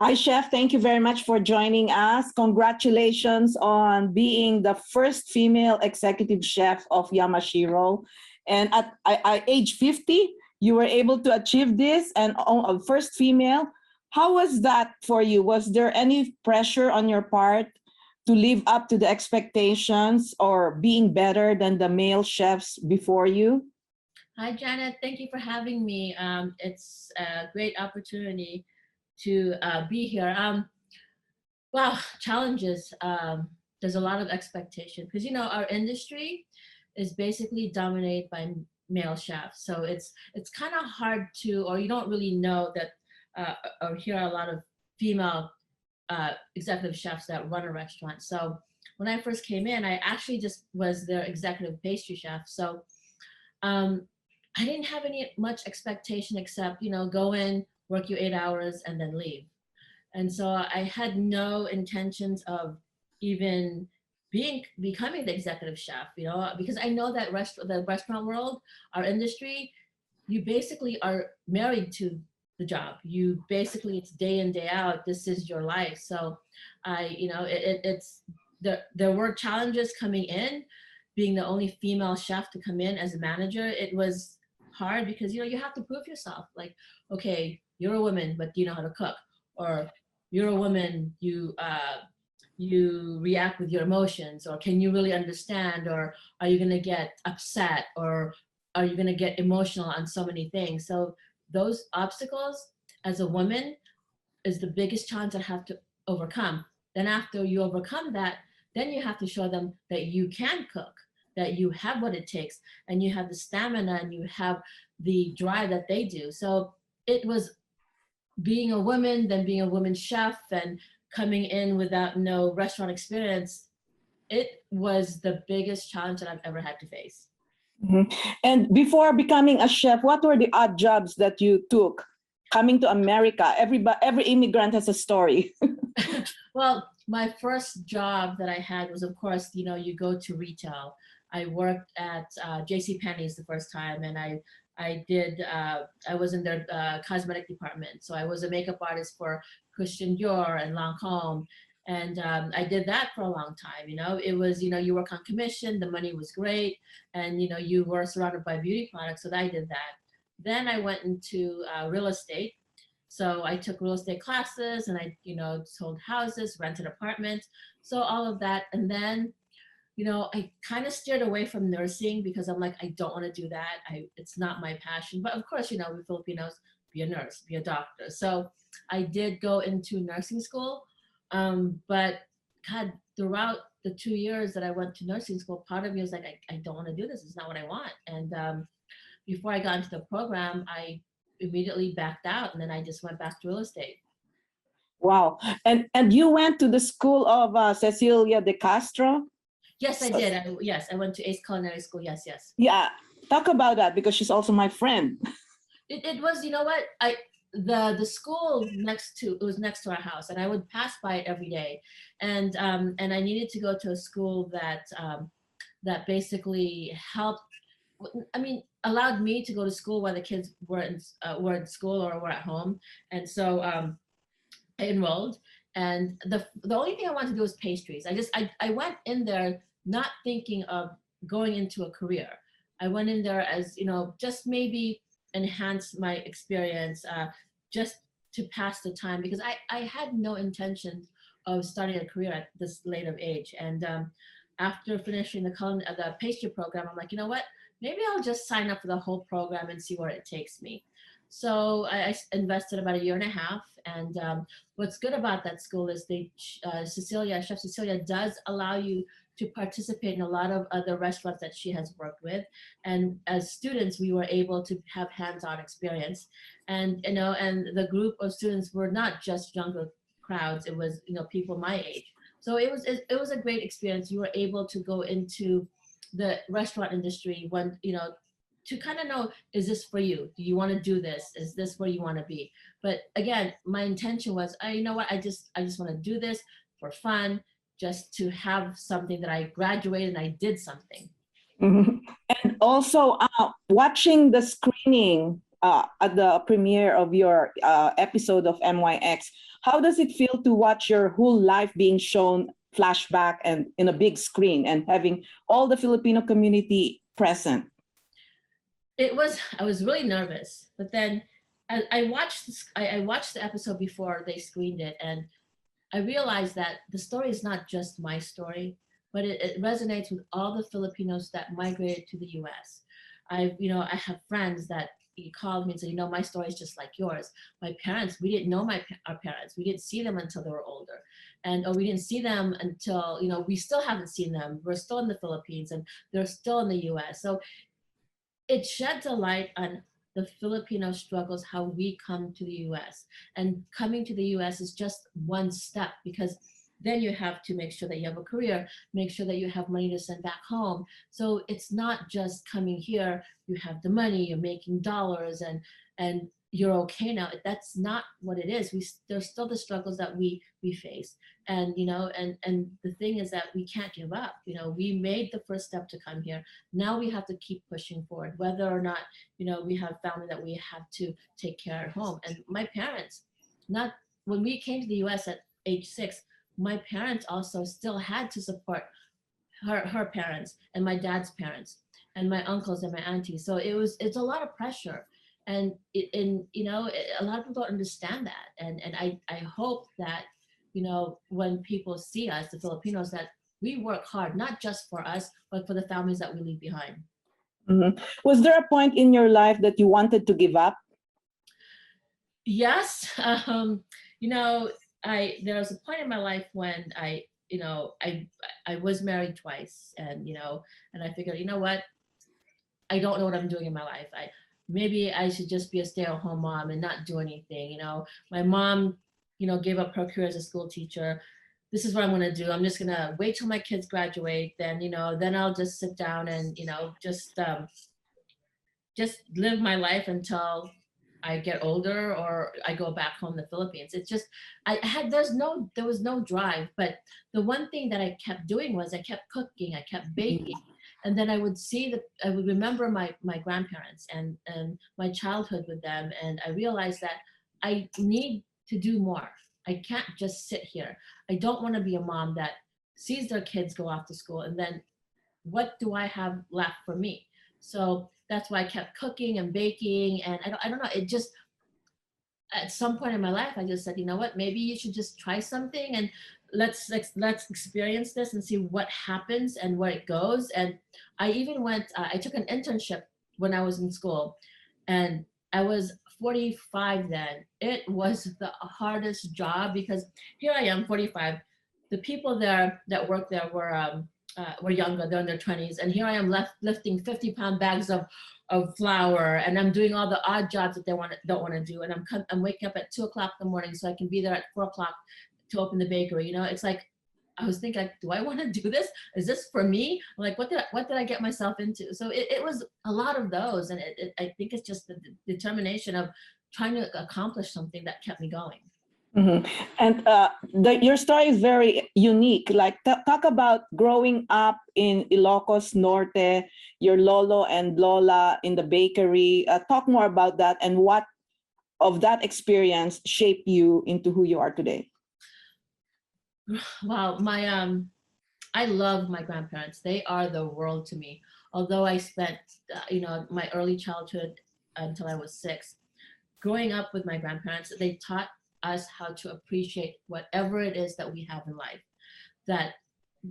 Hi, Chef. Thank you very much for joining us. Congratulations on being the first female executive chef of Yamashiro. And at age 50, you were able to achieve this and first female. How was that for you? Was there any pressure on your part to live up to the expectations or being better than the male chefs before you? Hi, Janet. Thank you for having me. It's a great opportunity to be here. Wow, challenges. There's a lot of expectation because our industry is basically dominated by male chefs. So it's kind of hard to, or you don't really know that, or hear a lot of female executive chefs that run a restaurant. So when I first came in, I actually just was their executive pastry chef. So um, I didn't have any much expectation except, go in, work your 8 hours, and then leave. And so I had no intentions of even becoming the executive chef, because I know that the restaurant world, our industry, you basically are married to the job. You basically, it's day in, day out. This is your life. So it's there were challenges coming in, being the only female chef to come in as a manager. It was hard because you have to prove yourself. Like, okay, you're a woman, but do you know how to cook? Or you're a woman, you react with your emotions, or can you really understand, or are you going to get upset, or are you going to get emotional on so many things? So those obstacles as a woman is the biggest challenge I have to overcome. Then after you overcome that, then you have to show them that you can cook, that you have what it takes, and you have the stamina, and you have the drive that they do. So it was being a woman, then being a woman chef, and coming in without no restaurant experience. It was the biggest challenge that I've ever had to face. Mhm. And before becoming a chef, what were the odd jobs that you took? Coming to America, every immigrant has a story. Well, my first job that I had was, of course, you go to retail. I worked at J.C. Penney's the first time, and I was in their cosmetic department. So I was a makeup artist for Christian Dior and Lancome. And I did that for a long time. It was, you work on commission, the money was great, and, you were surrounded by beauty products. So I did that. Then I went into real estate. So I took real estate classes, and I, sold houses, rented apartments. So all of that. And then I kind of steered away from nursing because I'm like, I don't want to do that. It's not my passion. But of course, we Filipinos, be a nurse, be a doctor. So I did go into nursing school. But God, throughout the 2 years that I went to nursing school, part of me was like, I don't want to do this. It's not what I want. And before I got into the program, I immediately backed out, and then I just went back to real estate. Wow. And you went to the school of Cecilia de Castro? Yes, I did. I went to Ace Culinary School. Yes, yes. Yeah. Talk about that because she's also my friend. It was, what? The school was next to our house, and I would pass by it every day. And I needed to go to a school that basically helped, allowed me to go to school while the kids were in school or were at home. And so I enrolled, and the only thing I wanted to do was pastries. I went in there not thinking of going into a career. I went in there as, just maybe enhance my experience, just to pass the time, because I had no intention of starting a career at this late of age. And after finishing the pastry program, I'm like, you know what? Maybe I'll just sign up for the whole program and see where it takes me. So I invested about 1.5 years. And what's good about that school is Chef Cecilia does allow you to participate in a lot of other restaurants that she has worked with. And as students, we were able to have hands-on experience. And, and the group of students were not just younger crowds. It was, people my age. So it was a great experience. You were able to go into the restaurant industry when, to kind of know, is this for you? Do you want to do this? Is this where you want to be? But again, my intention was, you know what, I just want to do this for fun, just to have something that I graduated and I did something. Mm-hmm. And also watching the screening at the premiere of your episode of MYX. How does it feel to watch your whole life being shown flashback and in a big screen and having all the Filipino community present? I was really nervous, but then I watched I watched the episode before they screened it, and I realized that the story is not just my story, but it resonates with all the Filipinos that migrated to the U.S. I have friends that called me and said, my story is just like yours. My parents, we didn't know our parents. We didn't see them until they were older, or we didn't see them until we still haven't seen them. We're still in the Philippines, and they're still in the U.S. So it sheds a light on the Filipino struggles, how we come to the US. And coming to the US is just one step, because then you have to make sure that you have a career, make sure that you have money to send back home. So it's not just coming here, you have the money, you're making dollars, and you're okay now. That's not what it is. There's still the struggles that we face. And and the thing is that we can't give up. We made the first step to come here. Now we have to keep pushing forward, whether or not we have family that we have to take care at home. And my parents, not when we came to the US at age 6, my parents also still had to support her parents and my dad's parents and my uncles and my aunties. So it's a lot of pressure. And a lot of people don't understand that. And I hope that when people see us, the Filipinos, that we work hard, not just for us, but for the families that we leave behind. Mhm. Was there a point in your life that you wanted to give up? Yes. There was a point in my life when I was married twice, and I figured, what, I don't know what I'm doing in my life. Maybe I should just be a stay-at-home mom and not do anything. My mom, gave up her career as a school teacher. This is what I'm gonna do. I'm just gonna wait till my kids graduate. Then, then I'll just sit down and, just live my life until I get older or I go back home to the Philippines. It's just, there was no drive. But the one thing that I kept doing was I kept cooking, I kept baking. And then I would remember my grandparents and my childhood with them. And I realized that I need to do more. I can't just sit here. I don't want to be a mom that sees their kids go off to school and then what do I have left for me? So that's why I kept cooking and baking. And I don't know, it just, at some point in my life, I just said, what, maybe you should just try something and let's experience this and see what happens and where it goes. And I even I took an internship when I was in school, and I was 45 then. It was the hardest job because here I am, 45. The people there that worked there were younger, they're in their 20s, and here I am lifting 50-pound bags of flour, and I'm doing all the odd jobs that they don't want to do, and I'm waking up at 2:00 in the morning so I can be there at 4:00 to open the bakery. It's like I was thinking, like, do I want to do this? Is this for me? Like, what did I get myself into? So it was a lot of those, and I think it's just the determination of trying to accomplish something that kept me going. Mm-hmm. And your story is very unique. Like, talk about growing up in Ilocos Norte, your lolo and lola in the bakery. Talk more about that and what of that experience shaped you into who you are today. Wow, I love my grandparents. They are the world to me. Although I spent, my early childhood until I was 6, growing up with my grandparents, they taught us how to appreciate whatever it is that we have in life. That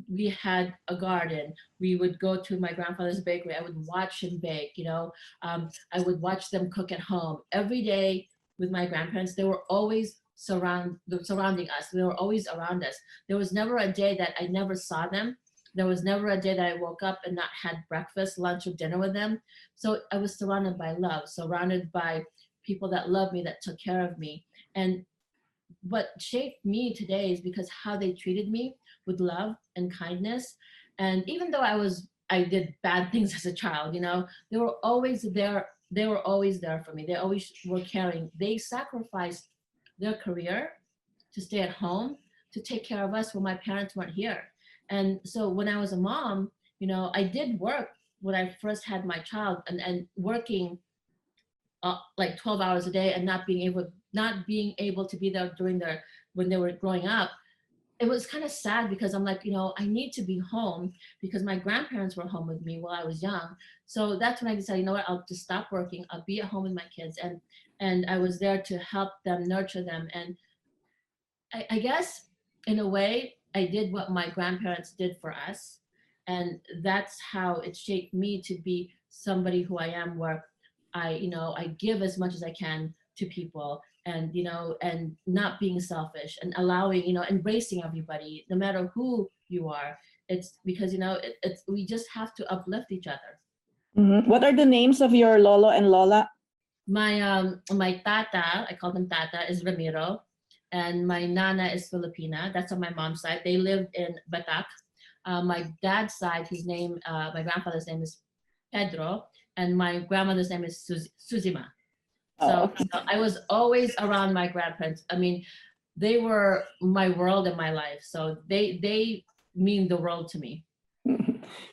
we had a garden. We would go to my grandfather's bakery. I would watch him bake. I would watch them cook at home every day with my grandparents. They were always surrounding us. They were always around us. There was never a day that I never saw them. There was never a day that I woke up and not had breakfast, lunch, or dinner with them. So I was surrounded by love, surrounded by people that loved me, that took care of me. And what shaped me today is because how they treated me with love and kindness. And even though I did bad things as a child, they were always there. They were always there for me. They always were caring. They sacrificed their career to stay at home, to take care of us when my parents weren't here. And so when I was a mom, I did work when I first had my child, and working like 12 hours a day and not being able to be there during their when they were growing up. It was kind of sad because I'm like, I need to be home because my grandparents were home with me while I was young. So that's when I decided, what, I'll just stop working. I'll be at home with my kids, and I was there to help them, nurture them. And I guess in a way, I did what my grandparents did for us. And that's how it shaped me to be somebody who I am, where I give as much as I can to people, and not being selfish and allowing, embracing everybody, no matter who you are. It's because, it's, we just have to uplift each other. What are the names of your lolo and lola? My tata, I call them tata, is Ramiro, and my nana is Filipina. That's on my mom's side. They lived in Batak. My dad's side, my grandfather's name is Pedro, and my grandmother's name is Suzima. Oh, So okay. I was always around my grandparents. I mean, they were my world and my life. So they mean the world to me.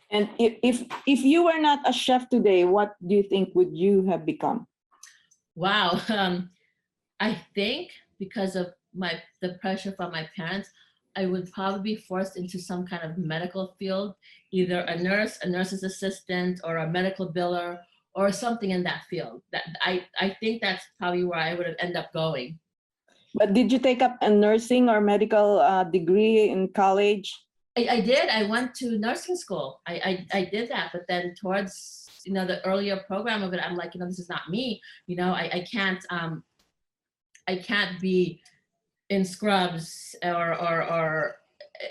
And if you were not a chef today, what do you think would you have become? Wow. I think because of the pressure from my parents, I would probably be forced into some kind of medical field, either a nurse, a nurse's assistant, or a medical biller, or something in that field. That I think that's probably where I would have ended up going. But did you take up a nursing or medical degree in college? I did. I went to nursing school. I did that, but then towards the earlier program of it, I'm like, this is not me. I can't be in scrubs, or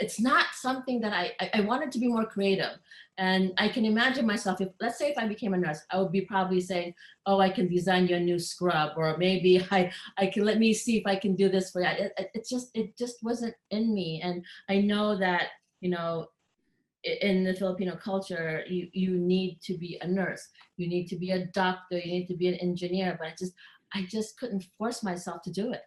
it's not something that I wanted to be more creative. And I can imagine myself, if let's say if I became a nurse, I would be probably saying, oh, I can design you a new scrub, or maybe I can, let me see if I can do this for that. It just wasn't in me. And I know that in the Filipino culture, you need to be a nurse, you need to be a doctor, you need to be an engineer, but I just couldn't force myself to do it.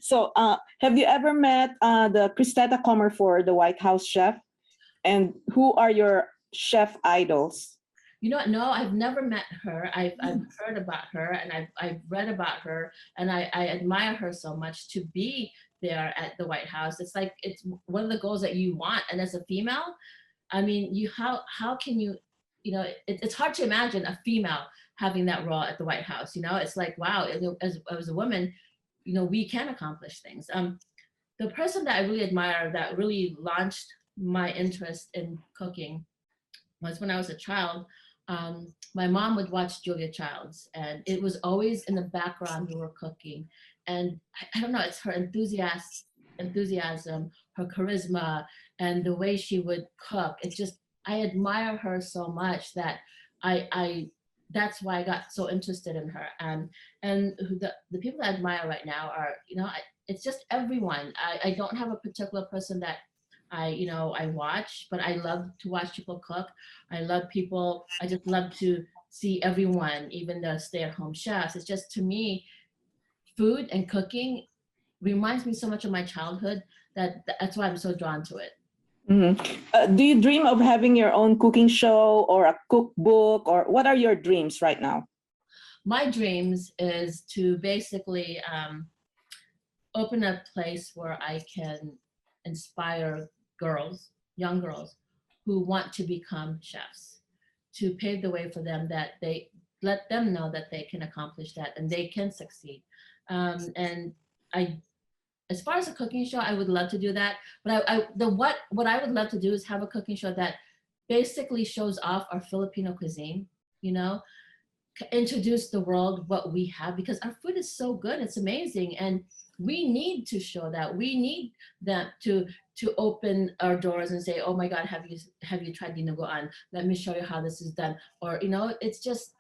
So, have you ever met the Cristeta Comerford, the White House chef? And who are your chef idols? No, I've never met her. I've heard about her, and I've read about her, and I admire her so much to be there at the White House. It's like it's one of the goals that you want. And as a female, I mean, how can you, it's hard to imagine a female having that role at the White House. It's like, wow, as a woman, we can accomplish things. The person that I really admire that really launched my interest in cooking was when I was a child. My mom would watch Julia Childs, and it was always in the background we were cooking. And I don't know, it's her enthusiasm, her charisma, and the way she would cook. It's just, I admire her so much that I that's why I got so interested in her. And the people I admire right now are, it's just everyone. I don't have a particular person that I watch, but I love to watch people cook. I just love to see everyone, even the stay-at-home chefs. It's just, to me, food and cooking reminds me so much of my childhood that's why I'm so drawn to it. Mhm. Do you dream of having your own cooking show or a cookbook, or what are your dreams right now? My dreams is to basically open a place where I can inspire young girls who want to become chefs, to pave the way for them, that they let them know that they can accomplish that and they can succeed. And I, as far as a cooking show, I would love to do that. But what I would love to do is have a cooking show that basically shows off our Filipino cuisine, you know, introduce the world what we have, because our food is so good, it's amazing, and we need to show that. We need them to open our doors and say, oh my god, have you tried dinuguan, let me show you how this is done. Or it's just,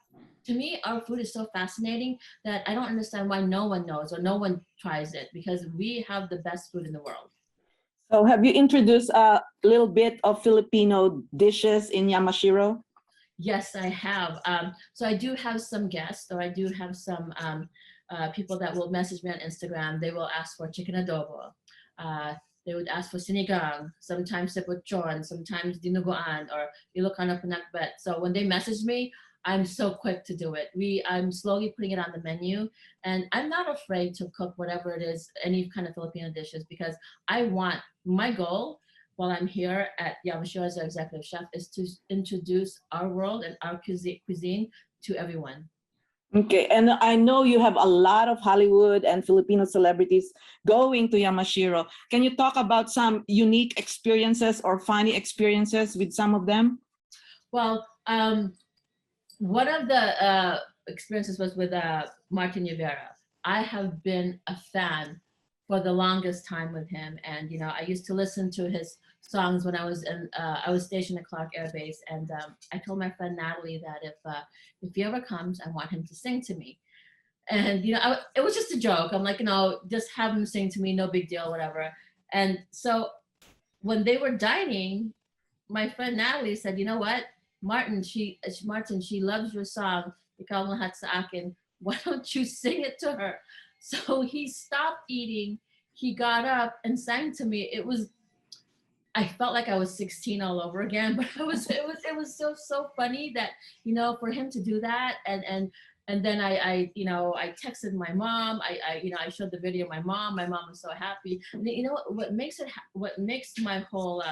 to me, our food is so fascinating that I don't understand why no one knows or no one tries it, because we have the best food in the world. So, have you introduced a little bit of Filipino dishes in Yamashiro? Yes, I have. So I do have some guests, or I do have some people that will message me on Instagram. They will ask for chicken adobo. They would ask for sinigang, sometimes sepuchon, sometimes dinuguan, or Ilocano pinakbet. So when they message me, I'm so quick to do it. I'm slowly putting it on the menu, and I'm not afraid to cook whatever it is, any kind of Filipino dishes, because my goal while I'm here at Yamashiro as our executive chef is to introduce our world and our cuisine to everyone. Okay, and I know you have a lot of Hollywood and Filipino celebrities going to Yamashiro. Can you talk about some unique experiences or funny experiences with some of them? Well, one of the experiences was with Martin Rivera. I have been a fan for the longest time with him, and I used to listen to his songs when I was stationed at Clark Air Base, and I told my friend Natalie that if he ever comes, I want him to sing to me. And it was just a joke. I'm like, just have him sing to me, no big deal, whatever. And so when they were dining, my friend Natalie said, you know what, Martin, she loves your song, Ikaw ang lahat sa akin. Why don't you sing it to her? So he stopped eating. He got up and sang to me. I felt like I was 16 all over again, but it was so funny that, for him to do that. And then I texted my mom. I showed the video of my mom. My mom was so happy. And what makes my whole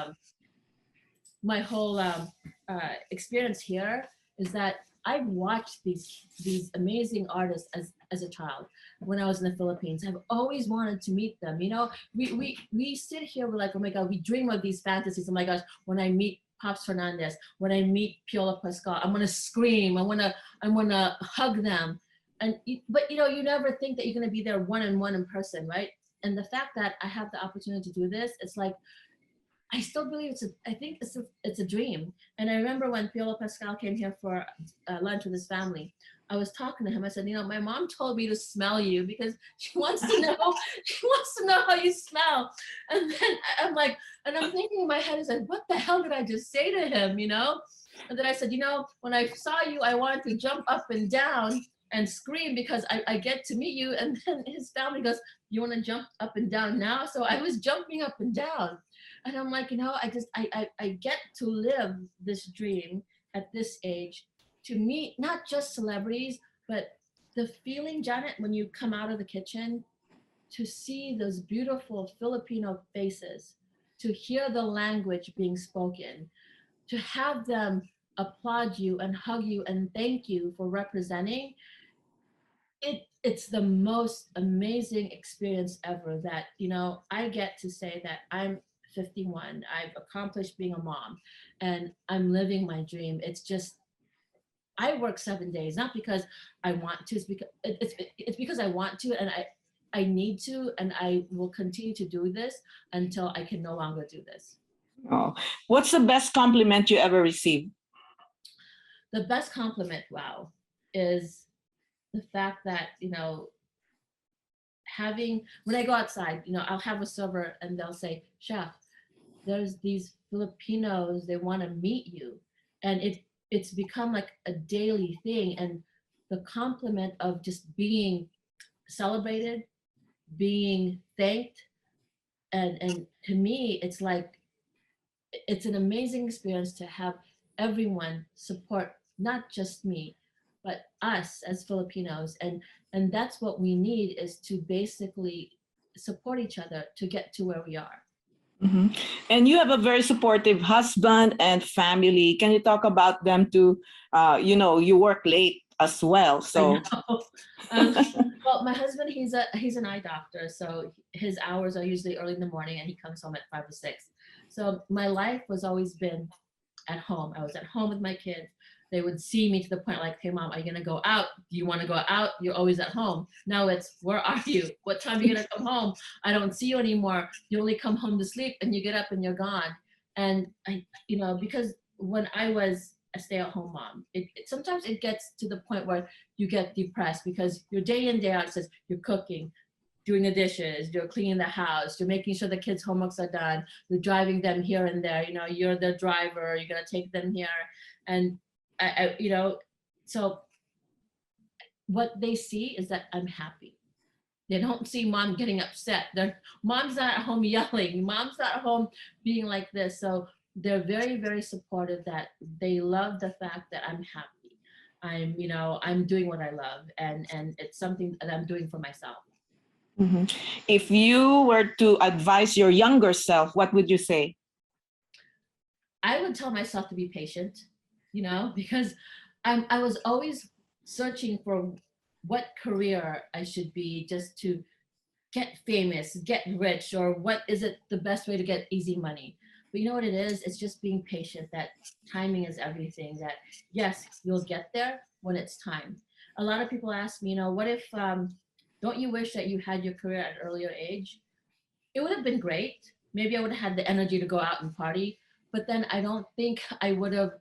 experience here is that I watched these amazing artists as a child when I was in the Philippines. I've always wanted to meet them. We sit here, we're like, oh my God, we dream of these fantasies. Oh my gosh, when I meet Pops Fernandez, when I meet Piola Pascal, I'm gonna scream. I wanna hug them. But you never think that you're gonna be there one-on-one in person, right? And the fact that I have the opportunity to do this, it's like, I still believe I think it's a dream. And I remember when Piola Pascal came here for lunch with his family, I was talking to him. I said, my mom told me to smell you because she wants to know, she wants to know how you smell. And then I'm like, and I'm thinking in my head, is like, what the hell did I just say to him, And then I said, when I saw you, I wanted to jump up and down and scream because I get to meet you. And then his family goes, you want to jump up and down now? So I was jumping up and down. And I'm like, I get to live this dream at this age to meet not just celebrities, but the feeling, Janet, when you come out of the kitchen, to see those beautiful Filipino faces, to hear the language being spoken, to have them applaud you and hug you and thank you for representing, it's the most amazing experience ever that, I get to say that I'm 51. I've accomplished being a mom and I'm living my dream. It's just, I work 7 days, not because I want to, it's because I want to, and I need to, and I will continue to do this until I can no longer do this. Oh, what's the best compliment you ever received? The best compliment, wow, is the fact that, when I go outside, I'll have a server and they'll say, Chef, there's these Filipinos, they want to meet you. And it's become like a daily thing. And the compliment of just being celebrated, being thanked, and to me, it's like, it's an amazing experience to have everyone support, not just me, but us as Filipinos. And that's what we need, is to basically support each other to get to where we are. Mm-hmm. And you have a very supportive husband and family. Can you talk about them too? You work late as well. So well, my husband, he's an eye doctor, so his hours are usually early in the morning and he comes home at 5 or 6. So my life was always been at home. I was at home with my kids. They would see me to the point like, hey mom, are you gonna go out? Do you wanna go out? You're always at home. Now it's, where are you? What time are you gonna come home? I don't see you anymore. You only come home to sleep and you get up and you're gone. And because when I was a stay-at-home mom, sometimes it gets to the point where you get depressed because you're day in, day out, it says you're cooking, doing the dishes, you're cleaning the house, you're making sure the kids' homeworks are done, you're driving them here and there, you're the driver, you're gonna take them here. And so what they see is that I'm happy. They don't see mom getting upset. Mom's not at home yelling. Mom's not at home being like this. So they're very, very supportive, that they love the fact that I'm happy. I'm doing what I love, and it's something that I'm doing for myself. Mhm. If you were to advise your younger self, what would you say? I would tell myself to be patient, because I was always searching for what career I should be just to get famous, get rich, or what is it the best way to get easy money. But you know what it is? It's just being patient, that timing is everything, that yes, you'll get there when it's time. A lot of people ask me, what if, don't you wish that you had your career at an earlier age? It would have been great. Maybe I would have had the energy to go out and party, but then I don't think I would have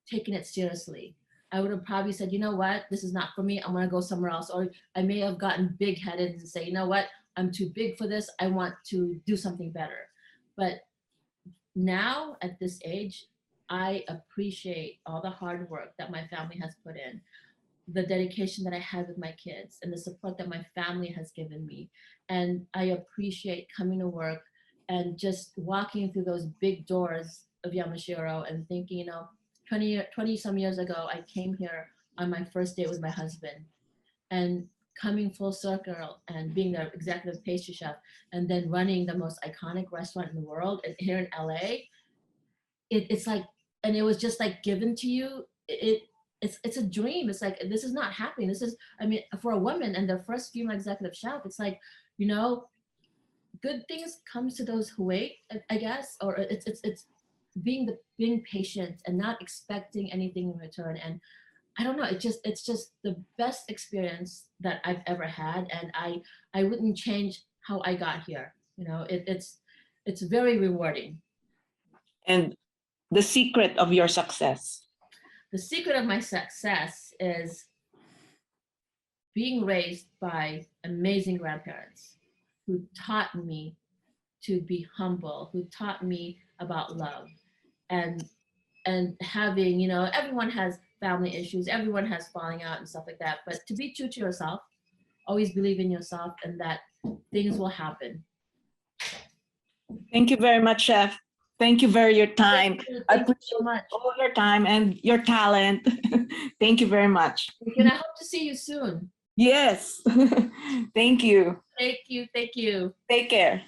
taken it seriously. I would have probably said, you know what, this is not for me. I'm going to go somewhere else. Or I may have gotten big headed and say, you know what, I'm too big for this. I want to do something better. But now at this age, I appreciate all the hard work that my family has put in, the dedication that I had with my kids, and the support that my family has given me. And I appreciate coming to work and just walking through those big doors of Yamashiro and thinking, 20 some years ago, I came here on my first date with my husband, and coming full circle and being the executive pastry chef and then running the most iconic restaurant in the world and here in LA. It's like, and it was just like given to you. It's a dream. It's like, this is not happening. This is, I mean, for a woman and their first female executive chef, it's like, you know good things comes to those who wait, I guess. Or it's being patient and not expecting anything in return. And I don't know, it's just the best experience that I've ever had, and I wouldn't change how I got here. It's very rewarding. And the secret of your success? The secret of my success is being raised by amazing grandparents who taught me to be humble, who taught me about love, and having, everyone has family issues, everyone has falling out and stuff like that, but to be true to yourself, always believe in yourself, and that things will happen. Thank you very much, Chef. Thank you for your time. I Thank you so appreciate much. all your time and your talent. Thank you very much. And I hope to see you soon. Yes. Thank you. Thank you. Thank you. Take care.